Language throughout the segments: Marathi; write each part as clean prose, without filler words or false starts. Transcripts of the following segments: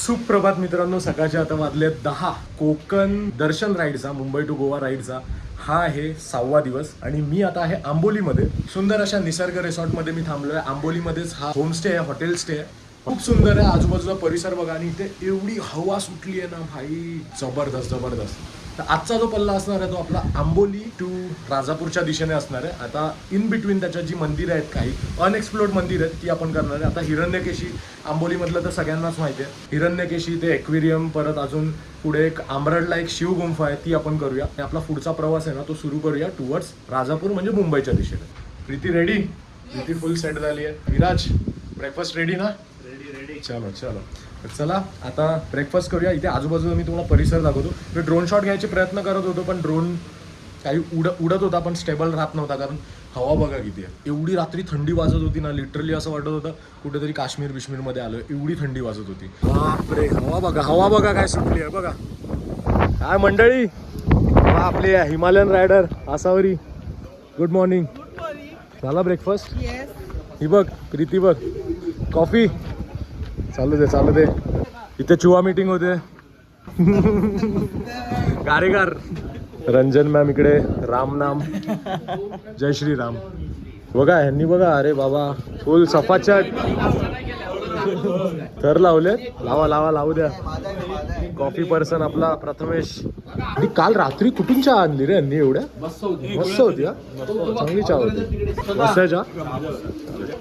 सुप्रभात मित्रांनो, सकाळचे आता वाजले 10. कोकण दर्शन राईडचा, मुंबई टू गोवा राईडचा हा आहे 6वा दिवस आणि मी आता आहे आंबोलीमध्ये. सुंदर अशा निसर्ग रिसॉर्टमध्ये मी थांबलोय. आंबोलीमध्येच हा होमस्टे आहे, हॉटेल स्टे आहे. खूप सुंदर आहे. आजूबाजूला परिसर बघा आणि इथे एवढी हवा सुटली आहे ना भाई, जबरदस्त जबरदस्त. तर आजचा जो पल्ला असणार आहे तो आपला आंबोली टू राजापूरच्या दिशेने असणार आहे. आता इन बिटवीन त्याच्यात जी मंदिरं आहेत, काही अनएक्सप्लोर्ड मंदिरं आहेत, ती आपण करणार आहे. आता हिरण्यकेशी आंबोलीमधलं तर सगळ्यांनाच माहिती आहे. हिरण्यकेशी ते एक्वेरियम, परत अजून पुढे एक आंबरडला एक शिवगुंफा आहे, ती आपण करूया. आणि आपला पुढचा प्रवास आहे ना तो सुरू करूया टुवर्ड्स राजापूर, म्हणजे मुंबईच्या दिशेने. प्रीती रेडी? प्रीती फुल सेट झाली आहे. विराज ब्रेकफास्ट रेडी ना? रेडी. चलो चलो चला आता ब्रेकफास्ट करूया. इथे आजूबाजूला मी तुम्हाला परिसर दाखवतो. मी ड्रोन शॉट घ्यायचे प्रयत्न करत होतो, पण ड्रोन काही उडत होता, पण स्टेबल राहत नव्हता, कारण हवा बघा किती आहे. एवढी रात्री थंडी वाजत होती ना, लिटरली असं वाटत होतं कुठेतरी काश्मीर बिश्मीरमध्ये आलो. एवढी थंडी वाजत होती. बापरे, हवा बघा काय सुटली आहे बघा. काय मंडळी, आपले Himalayan rider Asavari, good morning. झाला ब्रेकफास्ट? ही बघ प्रीती, बघ कॉफी. चालू दे. इथे चुवा मीटिंग होते. गारेगार रंजन मॅम इकडे, राम नाम, जय श्रीराम. बघा ह्यांनी बघा, अरे बाबा फुल सफाचट थर लावले. लावू द्या. कॉफी पर्सन आपला प्रथमेश. आणि काल रात्री कुठून चहा आणली रे यांनी? एवढ्या मस्त होती. चांगली चहा होती, मस्त चहा.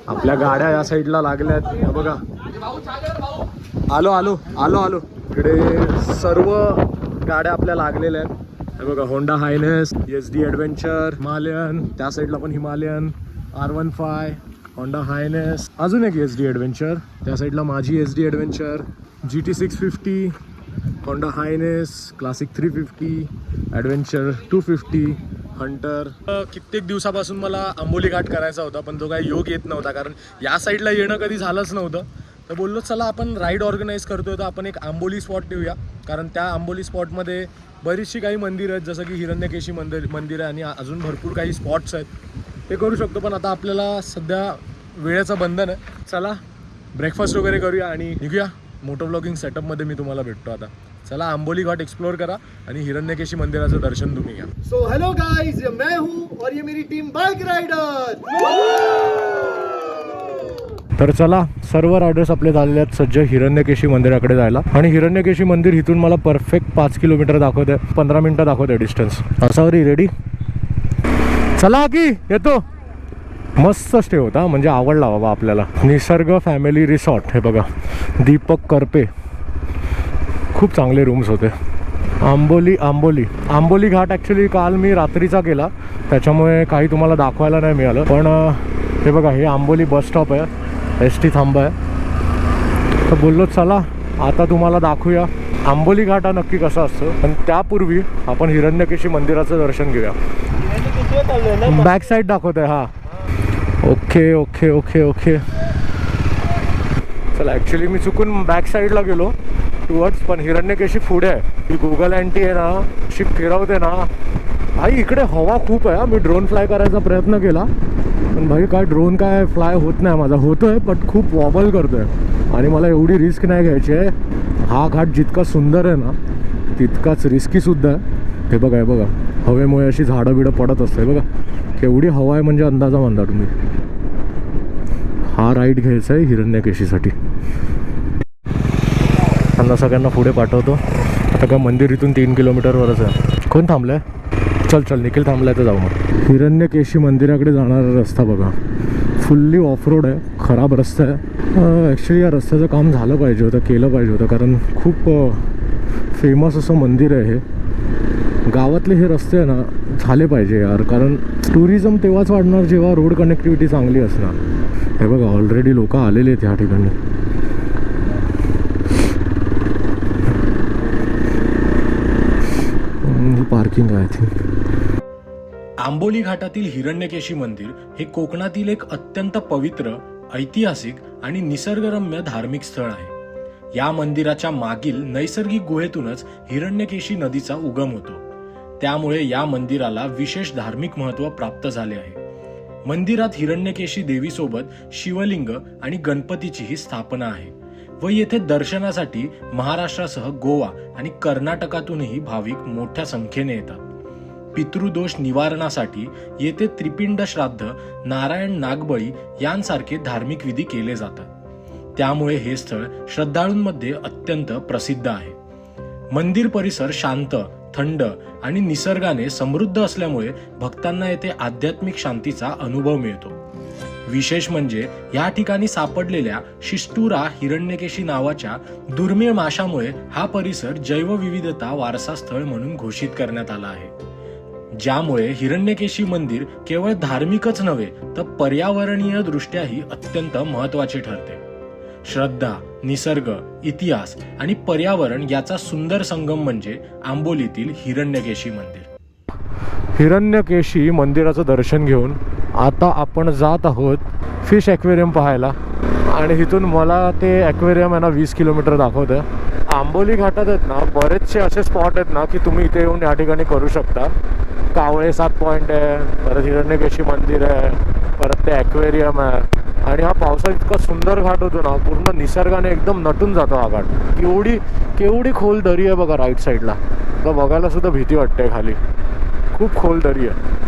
आपल्या गाड्या या साईडला लागल्यात बघा. आलो इकडे सर्व गाड्या आपल्या लागलेल्या आहेत. हे बघा, Honda Highness, SD adventure, Himalayan, त्या साईडला पण हिमालयन, R15, होंडा हायनेस, अजून एक SD ॲडव्हेंचर, त्या साईडला माझी SD adventure, GT 650, Honda Highness, classic 350, adventure 250, Hunter. कित्येक दिवसापासून मला आंबोली घाट करायचा होता, पण तो काही योग येत नव्हता, कारण या साईडला येणं कधी झालंच नव्हतं. तर बोललो चला आपण राईड ऑर्गनाईज करतोय, तर आपण एक आंबोली स्पॉट ठेवूया, कारण त्या आंबोली स्पॉटमध्ये बरीचशी काही मंदिरं आहेत, जसं की हिरण्यकेशी मंदिर आहे आणि अजून भरपूर काही स्पॉट्स आहेत, ते करू शकतो. पण आता आपल्याला सध्या वेळेचं बंधन आहे. चला ब्रेकफास्ट वगैरे करूया आणि निघूया. मोटो ब्लॉगिंग सेटअपमध्ये मी तुम्हाला भेटतो आता. चला आंबोली घाट एक्सप्लोर करा आणि हिरण्यकेशी मंदिराचं दर्शन तुम्ही घ्या. सो हेलो गाइस, मैं हूं और ये मेरी टीम बाइक राइडर. तर चला, सर्व रायडर्स आपले झालेले आहेत सज्ज हिरण्यकेशी मंदिराकडे जायला. आणि हिरण्यकेशी मंदिर इथून मला परफेक्ट 5 किलोमीटर दाखवते, 15 मिनटं दाखवते डिस्टन्स. असावरी रेडी? चला की येतो. मस्त स्टे होता, म्हणजे आवडला बाबा आपल्याला. निसर्ग फॅमिली रिसॉर्ट, हे बघा, दीपक करपे. खूप चांगले रूम्स होते. आंबोली घाट ॲक्च्युली काल मी रात्रीचा केला, त्याच्यामुळे काही तुम्हाला दाखवायला नाही मिळालं. पण हे बघा, हे आंबोली बस स्टॉप आहे, ST थांबा आहे. तर बोललो चला आता तुम्हाला दाखवूया आंबोली घाट हा नक्की कसा असतो. पण त्यापूर्वी आपण हिरण्यकेशी मंदिराचं दर्शन घेऊया. बॅक साईड दाखवत आहे. हा, ओके. चला, ॲक्च्युली मी चुकून बॅक साईडला गेलो टुवर्ड्स, पण हिरण्यकेशी पुढे आहे. ही गुगल अँटी आहे ना, अशी फिरवते ना भाई. इकडे हवा खूप आहे. मी ड्रोन फ्लाय करायचा प्रयत्न केला, पण भाई काय ड्रोन काय फ्लाय होत नाही माझा. होतोय पण खूप वॉबल करतोय, आणि मला एवढी रिस्क नाही घ्यायची आहे. हा घाट जितका सुंदर आहे ना, तितकाच रिस्कीसुद्धा आहे. हे बघा, हवेमुळे अशी झाडं बिडं पडत असते बघा. केवढी हवा आहे म्हणजे अंदाजा बांधा तुम्ही. हा राईड घ्यायचा आहे हिरण्यकेशीसाठी. त्यांना सगळ्यांना पुढे पाठवतो. आता का मंदिर इथून 3 किलोमीटरवरच आहे. कोण थांबलं आहे? चल निखिल थांबलाय तर जाऊ मग. हिरण्यकेशी मंदिराकडे जाणारा रस्ता बघा, फुल्ली ऑफ रोड आहे, खराब रस्ता आहे. ॲक्च्युली या रस्त्याचं काम झालं पाहिजे होतं, केलं पाहिजे होतं, कारण खूप फेमस असं मंदिर आहे हे. गावातले हे रस्ते आहे ना झाले पाहिजे यार, कारण टुरिझम तेव्हाच वाढणार जेव्हा रोड कनेक्टिव्हिटी चांगली असणार. हे बघा, ऑलरेडी लोक आलेले आहेत ह्या ठिकाणी. पार्किंग आहे आय थिंक. आंबोली घाटातील हिरण्यकेशी मंदिर हे कोकणातील एक अत्यंत पवित्र, ऐतिहासिक आणि निसर्गरम्य धार्मिक स्थळ आहे. या मंदिराच्या मागील नैसर्गिक गुहेतूनच हिरण्यकेशी नदीचा उगम होतो. त्यामुळे या मंदिराला विशेष धार्मिक महत्त्व प्राप्त झाले आहे. मंदिरात हिरण्यकेशी देवीसोबत शिवलिंग आणि गणपतीचीही स्थापना आहे. व येथे दर्शनासाठी महाराष्ट्रासह गोवा आणि कर्नाटकातूनही भाविक मोठ्या संख्येने येतात. पितृदोष निवारणासाठी येथे त्रिपिंड श्राद्ध, नारायण नागबळी यांसारखे धार्मिक विधी केले जातात. त्यामुळे हे स्थळ श्रद्धाळूंमध्ये अत्यंत प्रसिद्ध आहे. मंदिर परिसर शांत, थंड आणि निसर्गाने समृद्ध असल्यामुळे भक्तांना येथे आध्यात्मिक शांतीचा अनुभव मिळतो. विशेष म्हणजे या ठिकाणी सापडलेल्या शिष्टुरा हिरण्यकेशी नावाच्या दुर्मिळ माशामुळे हा परिसर जैवविविधता वारसा स्थळ म्हणून घोषित करण्यात आला आहे. ज्यामुळे हिरण्यकेशी मंदिर केवळ धार्मिकच नव्हे तर पर्यावरणीय दृष्ट्याही अत्यंत महत्त्वाचे ठरते. श्रद्धा, निसर्ग, इतिहास आणि पर्यावरण याचा सुंदर संगम म्हणजे आंबोलीतील हिरण्यकेशी मंदिर. हिरण्यकेशी मंदिराचं दर्शन घेऊन आता आपण जात आहोत फिश ॲक्वेरियम पाहायला. आणि इथून मला ते ॲक्वेरियम आहे ना 20 किलोमीटर दाखवतं. आंबोली घाटात आहेत ना बरेचसे असे स्पॉट आहेत ना की तुम्ही इथे येऊन या ठिकाणी करू शकता. कावळे 7 पॉईंट आहे, परत हिरण्यकेशी मंदिर आहे, परत ते ॲक्वेरियम आहे. आणि हा पावसाळ्यात इतका सुंदर घाट होतो ना, पूर्ण निसर्गाने एकदम नटून जातो हा घाट. केवढी खोल दरी आहे बघा राईट साईडला. तर बघायला सुद्धा भीती वाटते खाली. खूप खोल दरी आहे.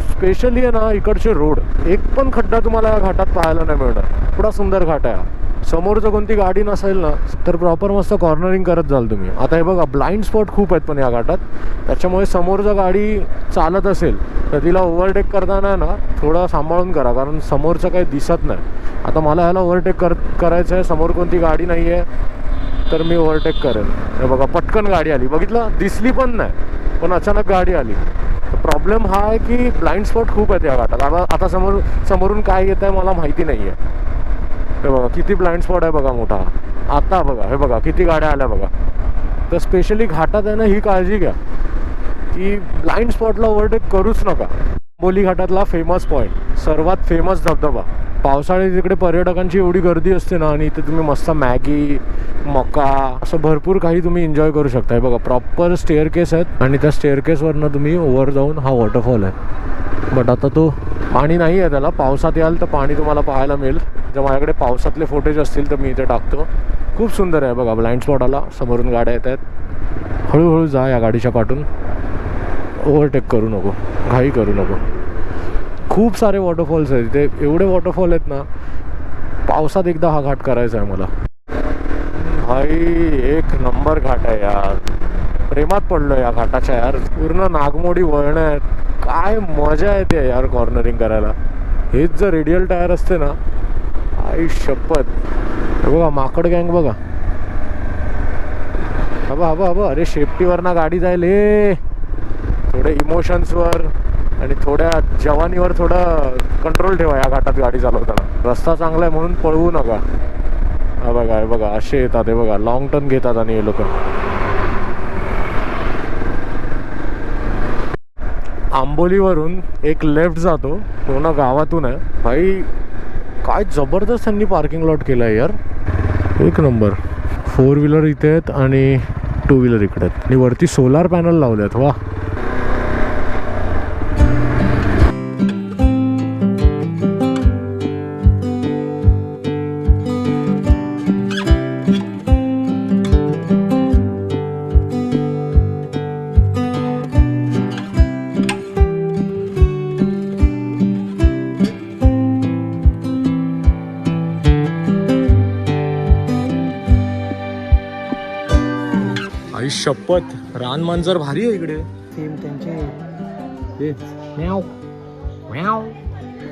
स्पेशली आहे ना इकडचे रोड, एक पण खड्डा तुम्हाला या घाटात पाहायला नाही मिळणार. एवढा सुंदर घाट आहे. समोर जर कोणती गाडी नसेल ना तर प्रॉपर मस्त कॉर्नरिंग करत जाल तुम्ही. आता हे बघा ब्लाइंड स्पॉट खूप आहेत पण या घाटात, त्याच्यामुळे समोर जर गाडी चालत असेल तर तिला ओव्हरटेक करताना ना थोडं सांभाळून करा, कारण समोरचं काही दिसत नाही. आता मला ह्याला ओव्हरटेक करायचं आहे, समोर कोणती गाडी नाही आहे तर मी ओव्हरटेक करेन. हे बघा पटकन गाडी आली, बघितलं, दिसली पण नाही पण अचानक गाडी आली. प्रॉब्लेम हा आहे की ब्लाइंड स्पॉट खूप आहेत या घाटात. आता समोरून काय येत आहे मला माहिती नाही आहे. हे बघा किती ब्लाइंड स्पॉट आहे बघा मोठा. आता बघा, हे बघा किती गाड्या आल्या बघा. तर स्पेशली घाटात आहे ना ही काळजी घ्या की ब्लाइंड स्पॉटला ओव्हरटेक करूच नका. आंबोली घाटातला फेमस पॉईंट, सर्वात फेमस धबधबा. पावसाळ्यात तिकडे पर्यटकांची एवढी गर्दी असते ना, आणि इथे तुम्ही मस्त मॅगी, मका असं भरपूर काही तुम्ही एन्जॉय करू शकता. हे बघा प्रॉपर स्टेअरकेस आहेत आणि त्या स्टेअरकेसवरनं तुम्ही ओव्हर जाऊन हा वॉटरफॉल आहे. बट आता तो पाणी नाही आहे त्याला, पावसात याल तर पाणी तुम्हाला पाहायला मिळेल. जर माझ्याकडे पावसातले फोटेज असतील तर मी इथे टाकतो. खूप सुंदर आहे बघा. ब्लाइंड स्पॉट आला, समोरून गाड्या येत आहेत. हळूहळू जा या गाडीच्या पाठून, ओव्हरटेक करू नको, घाई करू नको. खूप सारे वॉटरफॉल्स आहेत इथे, एवढे वॉटरफॉल आहेत ना. पावसात एकदा हा घाट करायचा आहे मला. भाई एक नंबर घाट आहे यार, प्रेमात पडलो या घाटाच्या यार. पूर्ण नागमोडी वळणं आहेत, काय मजा येते यार कॉर्नरिंग करायला. हेच जर रेडियल टायर असते ना, आई शपथ. बघा माकड गँग बघा. हबा अरे सेफ्टीवर ना गाडी जाईल. थोडे इमोशन्सवर आणि थोड्या जवानीवर थोडं कंट्रोल ठेवा या घाटात गाडी चालवताना. रस्ता चांगला आहे म्हणून पळवू नका. हे बघा असे येतात, हे बघा लॉंग टर्न घेतात आणि हे लोक. आंबोलीवरून एक लेफ्ट जातो, पूर्ण गावातून आहे. भाई काय जबरदस्त त्यांनी पार्किंग लॉट केलं आहे यार, एक नंबर. 4 व्हीलर इथे आहेत आणि 2 व्हीलर इकडे आहेत. आणि वरती सोलार पॅनल लावले आहेत. वा. आई शपथ, रानमांजर भारी आहे इकडे. सेम त्यांचे म्याव म्याव.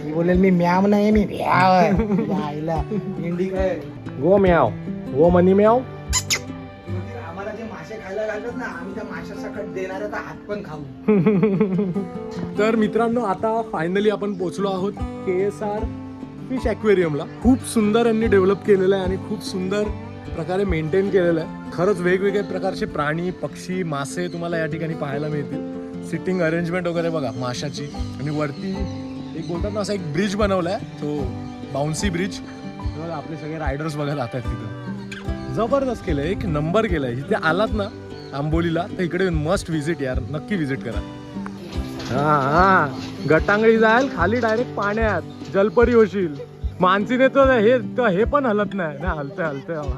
ती बोलेल मी म्याव नाही, मी म्याव आहे. आईला मेंढी काय गो म्याव, गो मनी म्याव. आम्हाला जे मासे खायला घालतात ना, आम्ही त्या माशासकट देणार तर हात पण खाऊ. तर मित्रांनो, आता फायनली आपण पोहोचलो आहोत KSR फिश ॲक्वेरियमला. खूप सुंदर यांनी डेव्हलप केलेलं आहे आणि खूप सुंदर प्रकारे मेंटेन केलेलं आहे. खरंच वेगवेगळे प्रकारचे प्राणी, पक्षी, मासे तुम्हाला या ठिकाणी पाहायला मिळतील. सिटिंग अरेंजमेंट वगैरे बघा माशाची. आणि वरती एक बोलतात ना असा एक ब्रिज बनवलाय, तो बाउन्सी ब्रिज. आपले सगळे रायडर्स बघा जातात तिथं. जबरदस्त केलंय, एक नंबर केलंय. इथे आलात ना आंबोलीला तर इकडे मस्ट विजिट यार, नक्की विजिट करा. हा गटांगळी जाईल खाली डायरेक्ट पाण्यात, जलपरी होशील. मानसीने हे पण हलत नाही ना, हलतंय बाबा.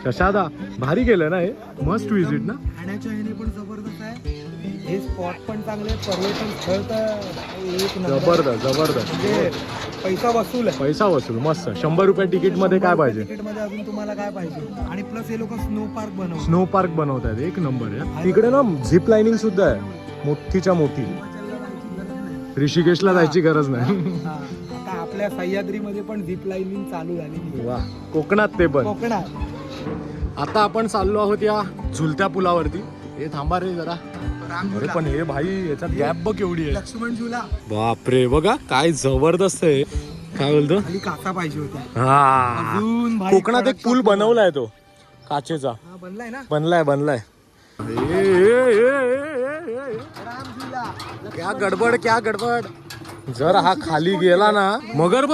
शशादा भारी गेलं ना हे, मस्ट विजिट ना. खाण्याच्या ह्याने पण जबरदस्त आहे. हे स्पॉट पण चांगले, पर्यटन स्थळ तर एक नंबर. जबरदस्त म्हणजे पैसा वसूल आहे. पैसा वसूल मस्त. 100 रुपये तिकीट मध्ये काय पाहिजे. तिकीट मध्ये अजून तुम्हाला काय पाहिजे. आणि प्लस हे लोक स्नो पार्क बनवतात. स्नो पार्क बनवतात, एक नंबर आहे. तिकडे ना झिप लाईनिंग सुद्धा आहे, मोठीच्या मोठी. ऋषिकेशला जायची गरज नाही. आता आपल्या सह्याद्रीमध्ये पण झिप लाईनिंग चालू झाली. वा, कोकणात ते पण. कोकणात आता आपण चाललो आहोत या झुलत्या पुलावरती. हे थांबा रे जरा. अरे पण हे भाई, याच्यात गॅप बघ केवढी आहे. लक्ष्मण झुला. बापरे, बघा काय जबरदस्त आहे. काय बोलतो, खाली काचा पाहिजे होत्या. हा, अजून भारी कोकणात एक पूल बनवलाय तो काचेचा. हा, बनलाय ना. बनलाय. क्या गडबड. जर हा खाली गेला ना, मगर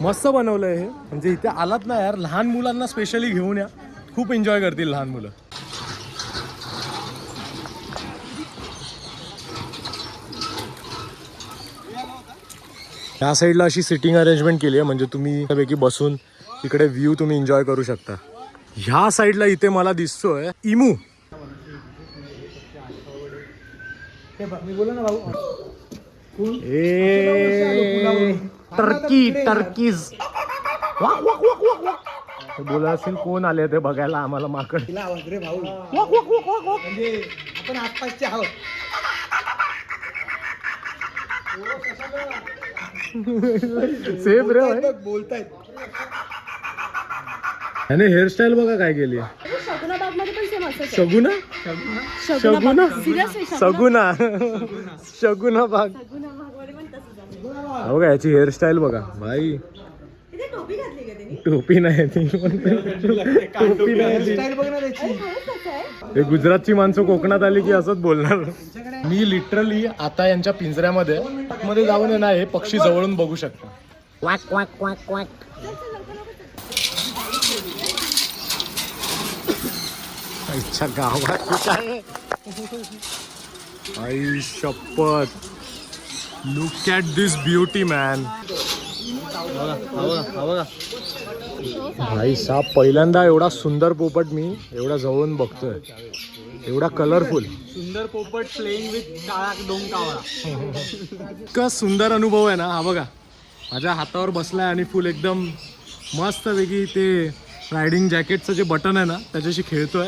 मस्त बनवलंय हे. म्हणजे इथे आलात ना यार, लहान मुलांना स्पेशली घेऊन या, खूप एन्जॉय करतील लहान मुलं. या साईडला अशी सिटिंग अरेंजमेंट केली आहे, म्हणजे तुम्ही त्यापैकी बसून इकडे व्ह्यू तुम्ही एन्जॉय करू शकता. ह्या साईडला इथे मला दिसतोय इमू. मी बोला ना भाऊ. टर्कीज बोला असेल कोण आले ते बघायला आम्हाला माकड. तिला आवाज रे भाऊ. म्हणजे आपण आसपासचे आहोत. सेम रे भाई. बोलतायत. याने हेअरस्टाईल बघा काय केली. शगुना बाग. हो का, याची हेअरस्टाईल बघा भाई. टोपी नाही ती. टोपी नाही. हे गुजरातची माणसं कोकणात आली की असंच बोलणार. मी लिटरली आता यांच्या पिंजऱ्यामध्ये मध्ये जाऊन आहे ना, हे पक्षी जवळून बघू शकता. क्वॅक क्वॅक क्वॅक क्वॅक. अच्छा गावात काय आई शपथ. Look at this beauty man. भाई साहब, पहिल्यांदा एवढा सुंदर पोपट मी एवढा जवळून बघतोय. एवढा कलरफुल सुंदर पोपट प्लेइंग विथ काळा डोंग कावळा. इतका सुंदर अनुभव आहे ना हा. बघा माझ्या हातावर बसलाय आणि फुल एकदम मस्त वेगळी ते रायडिंग जॅकेटचं जे बटन आहे ना त्याच्याशी खेळतोय.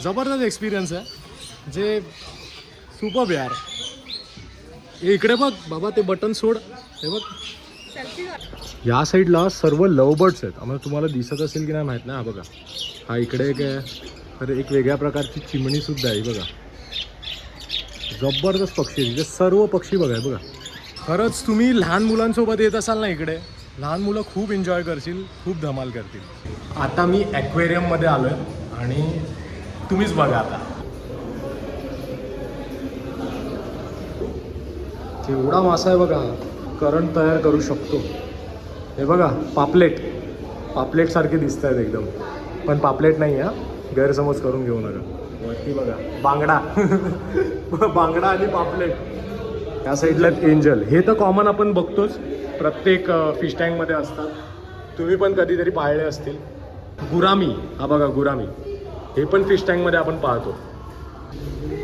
जबरदस्त एक्सपिरियन्स आहे, जे सुपर्ब यार. हे इकडे बघ बाबा, ते बटन सोड. हे बघ या साईडला सर्व लव बर्ड्स आहेत. आम्हाला तुम्हाला दिसत असेल की नाही माहित नाही. हा बघा, हा इकडे एक आहे. तर एक वेगळ्या प्रकारची चिमणी सुद्धा आहे बघा. जबरदस्त पक्षी आहे, सर्व पक्षी बघा. बघा खरंच तुम्ही लहान मुलांसोबत येत असाल ना इकडे, लहान मुलं खूप एन्जॉय करतील, खूप धमाल करतील. आता मी ॲक्वेरियममध्ये आलो आहे आणि तुम्हीच बघा आता केवढा मासा आहे बघा. करंट तयार करू शकतो. हे बघा पापलेट सारखे दिसत आहेत एकदम, पण पापलेट नाही आहे, गैरसमज करून घेऊ नका. वरती बघा बांगडा. बांगडा आणि पापलेट. या साईडला एंजल. हे तर कॉमन आपण बघतोच, प्रत्येक फिश टँकमध्ये असतात. तुम्ही पण कधीतरी पाळले असतील. गुरामी, हा बघा गुरामी, हे पण फिश टँकमध्ये आपण पाहतो.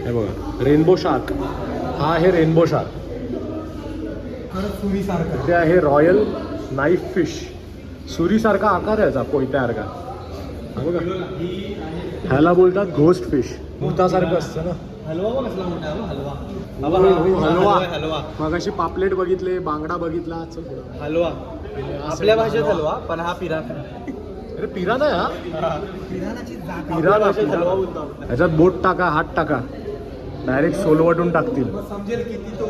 हे बघा रेनबो शार्क. हा आहे रेनबो शार्क. सुरीसारखा ते आहे रॉयल नाईफ फिश. सुरीसारखा आकार आहे याचा, कोयत्यासारखा. हा बघा, ह्याला बोलतात घोस्ट फिश. भूतासारखं असतं ना. हलवा. मगाशी पापलेट बघितले, बांगडा बघितला. हलवा आपल्या भाषेत हलवा, पण हा पिराना. अरे पिराना हा. पिराना. ह्याच्यात बोट टाका, हात टाका, डायरेक्ट सोलवटून टाकतील. समजेल किती तो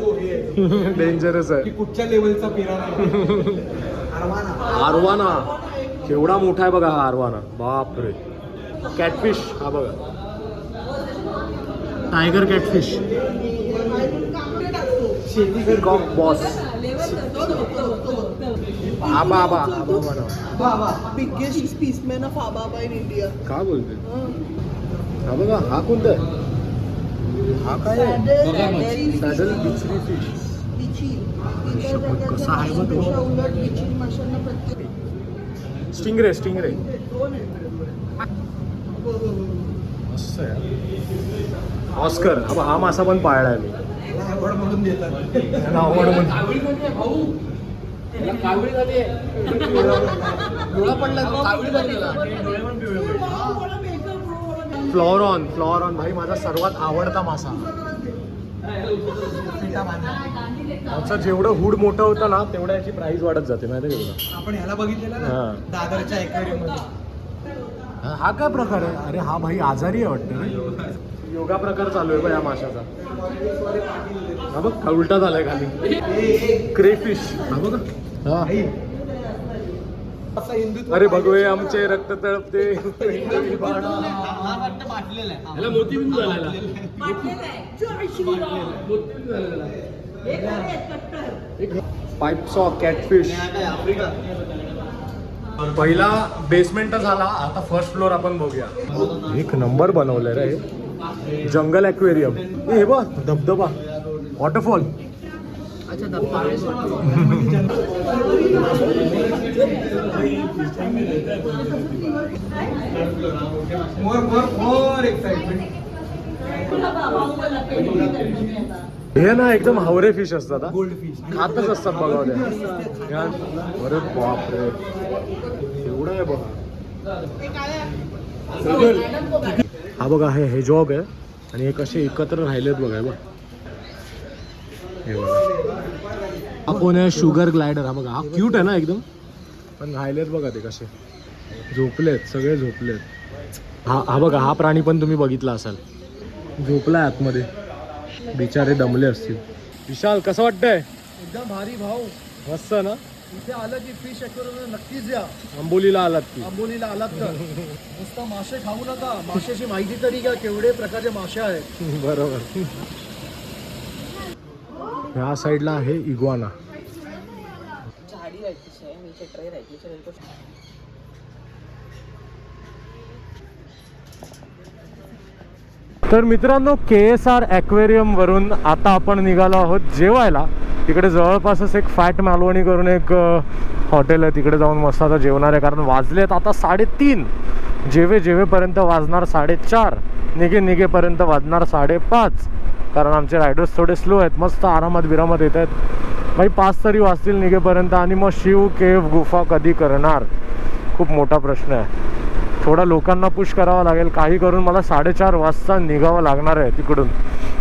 डेंजरस आहे. कुठच्या लेवलचा पिराना. आरवाना केवढा मोठा आहे बघा हा आरवाना. बापरे. कॅटफिश हा बघा, टायगर कॅटफिश. Cock boss. आबा biggest specimen of ababa in India. का बोलते. हा बघा, हा कोणता आहे. हा काय आहे. सॅडल बिचरी फिश. शपथ कसा आहे बघ तो. उलट बिचिंग माशांना प्रत्येक स्टिंगरे स्टिंगरे मस्त आहे. ऑस्कर हा मासा पण पाळलाय मी. आवड म्हणून देतात. त्याला आवड म्हणून. फ्लॉरॉन भाई माझा सर्वात आवडता मासा. त्याचं जेवढं हुड मोठं होतं ना तेवढं याची प्राइस वाढत जाते माहिती आहे का? आपण ह्याला बघितलेलं ना हा. दादरच्या aquarium मध्ये. हा काय प्रकार आहे? अरे हा भाई आजारी आहे वाटतं ना. योगा प्रकार चालू आहे बा या माशाचा. हा बघ हा उलटा झालाय खाली. क्रेफिश हा बघ हा. असा हिंदुत्व अरे भगवे आमचे रक्त तळपते. ह्याला मोतीबिंदू झालेला. Pipes of catfish. पहिला बेसमेंट झाला, आता फर्स्ट फ्लोर आपण बघूया. एक नंबर बनवलंय रे हे. जंगल ॲक्वेरियम. हे बघ धबधबा वॉटरफॉल. मोर एक्साइटमेंट. हे ना एकदम हावरे फिश असतात हा. Gold fish. खातच असतात बघा त्या. अरे बापरे एवढा आहे बघा. हा बघा हे जॉब आहे आणि हे कसे एकत्र राहिलेत बघा बघ. हे बघा हा कोण आहे? Sugar glider. हा बघा हा क्यूट आहे ना एकदम, पण राहिलेत बघा ते कसे झोपलेत, सगळे झोपलेत. हा बघा हा प्राणी पण तुम्ही बघितला असाल, झोपलाय आतमध्ये. बिचारे दमले असतील. विशाल कसं वाटतंय? एकदम भारी भाऊ. मस्त ना. इथे आलं की फिश एक्वेरियम नक्कीच या. आंबोलीला आलात की. आंबोलीला आलात तर नुसतं मासे खाऊ नका, माशाची माहिती तरी घ्या केवढे प्रकारचे मासे आहेत. बरोबर. ह्या साईडला आहे इग्वाना. झाडी राहायची आहे नीचे ट्रे राहायची. तर मित्रांनो KSR ॲक्वेरियम वरून आता आपण निघालो आहोत जेवायला. तिकडे जवळपासच एक फॅट मालवणी करून एक हॉटेल आहे, तिकडे जाऊन मस्त आता जेवणार आहे. कारण वाजलेत आता 3:30. जेवेपर्यंत वाजणार 4:30. निघेपर्यंत वाजणार 5:30. कारण आमचे रायडर्स थोडे स्लो आहेत, मस्त आरामात विरामात येत आहेत भाई. 5 तरी वाजतील निघेपर्यंत. आणि मग शिव केव गुफा कधी करणार? खूप मोठा प्रश्न आहे. थोडा लोकांना पुश करावा लागेल. काही करून मला 4:30 वाजता निघावं लागणार आहे तिकडून.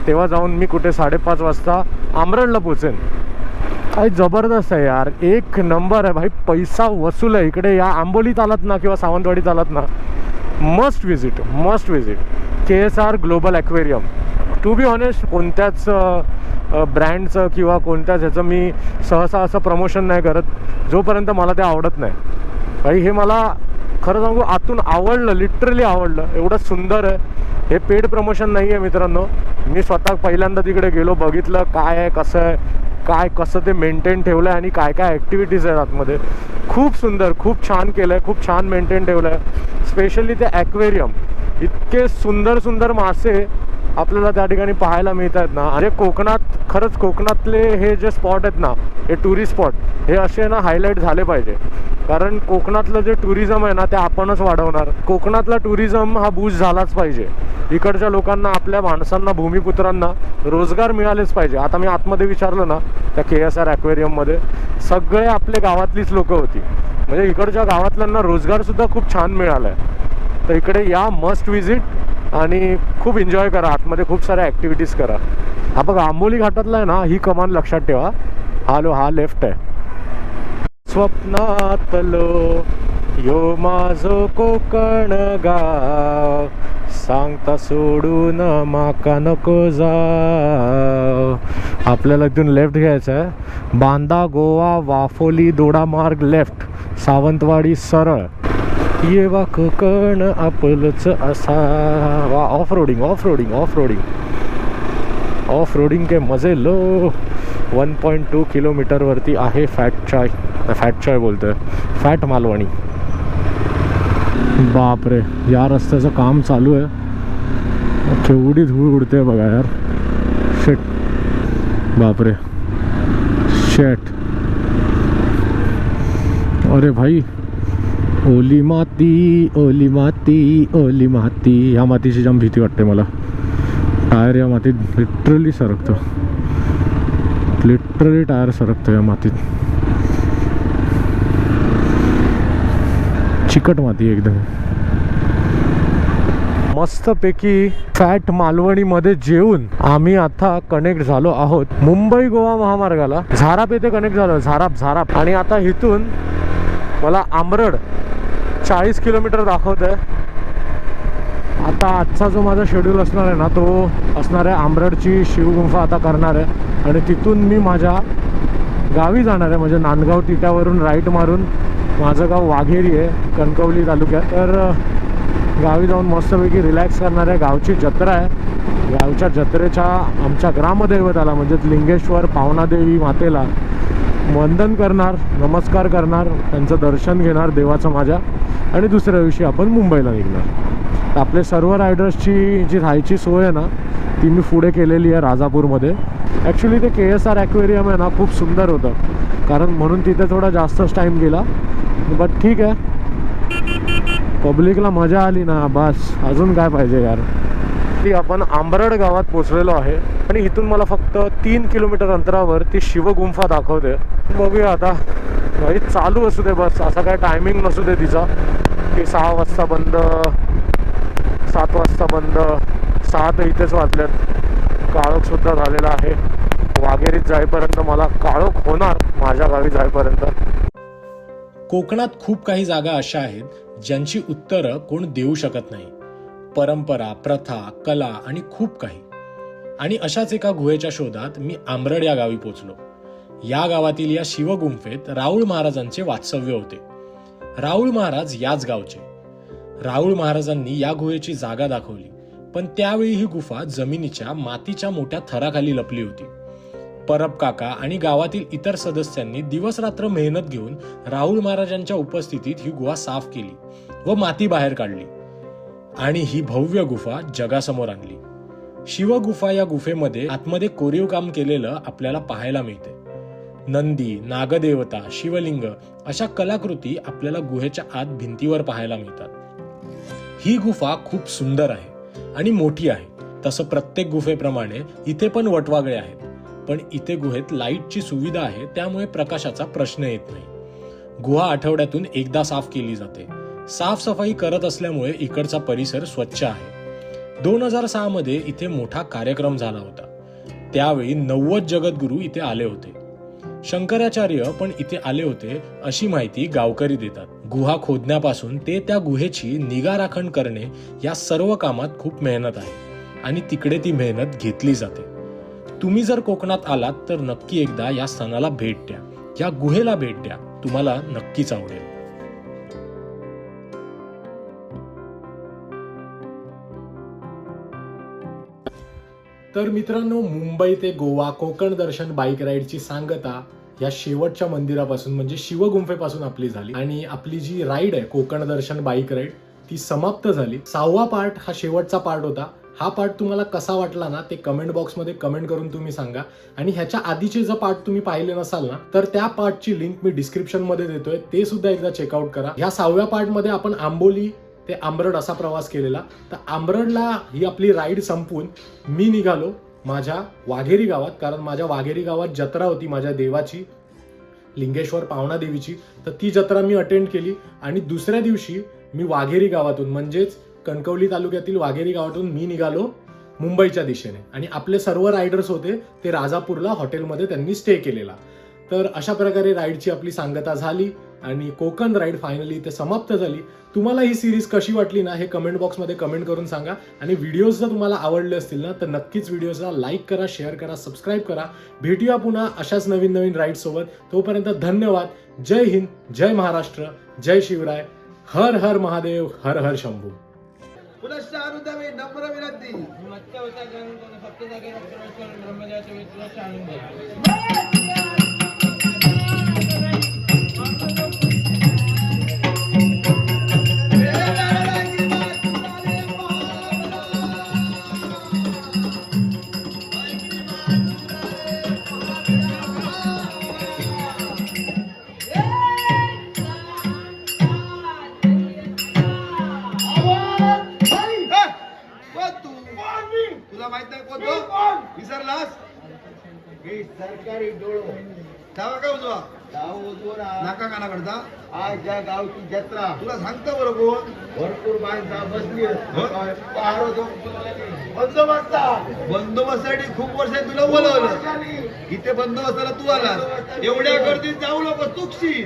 तेव्हा जाऊन मी कुठे 5:30 वाजता आमरडला पोचेन. काही जबरदस्त आहे यार, एक नंबर आहे भाई. पैसा वसूल आहे. इकडे या आंबोलीत आलात ना किंवा सावंतवाडीत आलात ना, must visit KSR global aquarium. To be honest कोणत्याच ब्रँडचं किंवा कोणत्याच ह्याचं मी सहसा असं प्रमोशन नाही करत जोपर्यंत मला ते आवडत नाही भाई. हे मला खरं सांगू आतून आवडलं, लिटरली आवडलं. एवढं सुंदर आहे. हे पेड प्रमोशन नाही आहे मित्रांनो. मी स्वतः पहिल्यांदा तिकडे गेलो, बघितलं काय आहे, कसं आहे, कसं ते मेंटेन ठेवलं आहे आणि काय ॲक्टिव्हिटीज आहेत आतमध्ये. खूप सुंदर, खूप छान केलं आहे, खूप छान मेंटेन ठेवलं आहे. स्पेशली ते ॲक्वेरियम. इतके सुंदर मासे आपल्याला त्या ठिकाणी पाहायला मिळत आहेत ना. अरे कोकणात, खरंच कोकणातले हे जे स्पॉट आहेत ना, हे टुरिस्ट स्पॉट हे असे ना हायलाईट झाले पाहिजे. कारण कोकणातलं जे टुरिझम आहे ना ते आपणच वाढवणार. कोकणातला टुरिझम हा बूस्ट झालाच पाहिजे. इकडच्या लोकांना, आपल्या माणसांना, भूमिपुत्रांना रोजगार मिळालेच पाहिजे. आता मी आतमध्ये विचारलं ना त्या KSR ॲक्वेरियममध्ये, सगळे आपले गावातलीच लोकं होती. म्हणजे इकडच्या गावातल्यांना रोजगारसुद्धा खूप छान मिळाला आहे. तर इकडे या, मस्ट विजिट आणि खूप एन्जॉय करा. आतमध्ये खूप साऱ्या ॲक्टिव्हिटीज करा. हा बघा आंबोली घाटातला आहे ना, ही कमान लक्षात ठेवा. हा लेफ्ट आहे. स्वप्नातलो यो माझो कोकण गाव, सांगता सोडून माका नको जाव. आपल्याला इथून लेफ्ट घ्यायचं आहे. बांदा गोवा वाफोली दोडामार्ग लेफ्ट, सावंतवाडी सरळ. ये वा कोकण आपलंच असावा. ऑफ रोडिंग के मजे लो. 1.2 किलोमीटरवरती आहे फॅट मालवणी. बापरे, या रस्त्याचं काम चालू आहे. केवढी धूळ उडते बघा यार. शिट, बापरे शेट, अरे भाई, ओली माती ओली माती ओली माती. ह्या मातीची जाम भीती वाटते मला. टायर या मातीत लिटरली सरकतो, लिटरली टायर सरकतो या मातीत. चिकट माती एकदम. मस्तपैकी फॅट मालवणीमध्ये जेवून आम्ही आता कनेक्ट झालो आहोत मुंबई गोवा महामार्गाला. झाराप येथे कनेक्ट झालो, झाराप. आणि आता इथून मला आंबरड 40 किलोमीटर दाखवत आहे. आता आजचा जो माझा शेड्यूल असणार आहे ना, तो असणार आहे आंबरडची शिवगुंफा आता करणार आहे. आणि तिथून मी माझ्या गावी जाणार आहे, म्हणजे नांदगाव टिटावरून राईट मारून. माझं गाव वाघेरी आहे, कणकवली तालुक्यात. तर गावी जाऊन मस्तपैकी रिलॅक्स करणार आहे. गावची जत्रा आहे. गावच्या जत्रेच्या आमच्या ग्रामदैवताला म्हणजे लिंगेश्वर पावनादेवी मातेला वंदन करणार, नमस्कार करणार, त्यांचं दर्शन घेणार देवाचं माझ्या. आणि दुसऱ्या दिवशी आपण मुंबईला निघणार. आपले सर्व रायडर्सची जी राहायची सोय आहे ना, ती मी पुढे केलेली आहे राजापूरमध्ये. ॲक्च्युली ते KSR ॲक्वेरियम आहे ना, खूप सुंदर होतं, कारण म्हणून तिथे थोडा जास्तच टाईम गेला. बट ठीक आहे, पब्लिकला मजा आली ना, बस अजून काय पाहिजे यार. आपण आंबरड गावात पोचलेलो आहे आणि इथून मला फक्त 3 किलोमीटर अंतरावर ती शिवगुंफा दाखवते. बघूया आता. भाई चालू असू दे बस, असा काय टायमिंग नसू दे तिचा की 6 वाजता बंद, 7 वाजता बंद. 6 तर इथेच वाजल्यात. काळोखसुद्धा झालेला आहे. वाघेरीत जाईपर्यंत मला काळोख होणार, माझ्या गावी जाईपर्यंत. कोकणात खूप काही जागा अशा आहेत ज्यांची उत्तरं कोण देऊ शकत नाही. परंपरा, प्रथा, कला आणि खूप काही. आणि अशाच एका गुहेच्या शोधात मी आंबरड या गावी पोचलो. या गावातील या शिवगुंफेत राऊळ महाराजांचे वास्तव्य होते. राऊळ महाराज याच गावचे. राऊळ महाराजांनी या गुहेची जागा दाखवली, पण त्यावेळी ही गुफा जमिनीच्या मातीच्या मोठ्या थराखाली लपली होती. परब काका आणि गावातील इतर सदस्यांनी दिवस रात्र मेहनत घेऊन राऊळ महाराजांच्या उपस्थितीत ही गुहा साफ केली व माती बाहेर काढली आणि ही भव्य गुफा जगासमोर आणली. शिवगुफा या गुफेमध्ये आतमध्ये कोरीव काम केलेलं आपल्याला पाहायला मिळते. नंदी, नागदेवता, शिवलिंग अशा कलाकृती आपल्याला गुहेच्या आत भिंतीवर पाहायला मिळतात. ही गुफा खूप सुंदर आहे आणि मोठी आहे. तसं प्रत्येक गुफेप्रमाणे इथे पण वटवाघळे आहेत, पण इथे गुहेत लाईटची सुविधा आहे, त्यामुळे प्रकाशाचा प्रश्न येत नाही. गुहा आठवड्यातून एकदा साफ केली जाते. साफसफाई करत असल्यामुळे इकडचा परिसर स्वच्छ आहे. 2006 मध्ये इथे मोठा कार्यक्रम झाला होता. त्यावेळी 90 जगद्गुरू इथे आले होते. शंकराचार्य पण इथे आले होते अशी माहिती गावकरी देतात. गुहा खोदण्यापासून ते त्या गुहेची निगा राखण करणे या सर्व कामात खूप मेहनत आहे आणि तिकडे ती मेहनत घेतली जाते. तुम्ही जर कोकणात आलात तर नक्की एकदा या स्थानाला भेट द्या, या गुहेला भेट द्या, तुम्हाला नक्कीच आवडेल. तर मित्रांनो, मुंबई ते गोवा कोकण दर्शन बाईक राईडची सांगता या शेवटच्या मंदिरापासून म्हणजे शिवगुंफेपासून आपली झाली आणि आपली जी राईड आहे कोकण दर्शन बाईक राईड ती समाप्त झाली. 6वा पार्ट हा शेवटचा पार्ट होता. हा पार्ट तुम्हाला कसा वाटला ना ते कमेंट बॉक्समध्ये कमेंट करून तुम्ही सांगा. आणि ह्याच्या आधीचे जर पार्ट तुम्ही पाहिले नसाल ना तर त्या पार्टची लिंक मी डिस्क्रिप्शन मध्ये देतोय, ते सुद्धा एकदा चेकआउट करा. ह्या 6व्या पार्ट मध्ये आपण आंबोली ते आंबरड असा प्रवास केलेला. तर आंबरडला ही आपली राईड संपून मी निघालो माझ्या वाघेरी गावात, कारण माझ्या वाघेरी गावात जत्रा होती माझ्या देवाची, लिंगेश्वर पावना देवीची. तर ती जत्रा मी अटेंड केली आणि दुसऱ्या दिवशी मी वाघेरी गावातून म्हणजेच कणकवली तालुक्यातील वाघेरी गावातून मी निघालो मुंबईच्या दिशेने. आणि आपले सर्व रायडर्स होते ते राजापूरला हॉटेलमध्ये त्यांनी स्टे केलेला. तर अशा प्रकारे राईडची आपली सांगता झाली आणि कोकण राईड फायनली ते समाप्त झाली. तुम्हाला ही सिरीज कशी वाटली ना हे कमेंट बॉक्समध्ये कमेंट करून सांगा. आणि व्हिडिओज जर तुम्हाला आवडले असतील ना तर नक्कीच व्हिडिओजला लाईक करा, शेअर करा, सबस्क्राईब करा. भेटूया पुन्हा अशाच नवीन नवीन राईड सोबत. तोपर्यंत धन्यवाद. जय हिंद, जय महाराष्ट्र, जय शिवराय, हर हर महादेव, हर हर शंभू. पुनश्च अनुदमे नम्र विनंती. बोललास हे सरकारी डोळो डावा का उजवा गाव उजवून नाका कानाकडचा आज या गावची जत्रा तुला सांगतो बरं कोण भरपूर माणसं बसली हो? पहारो बंदोबस्तात बंदोबस्तासाठी खूप वर्ष तुला बोलवलं इथे बंदोबस्ताला तू आलास एवढ्या गर्दीत जाऊ नको चुकशील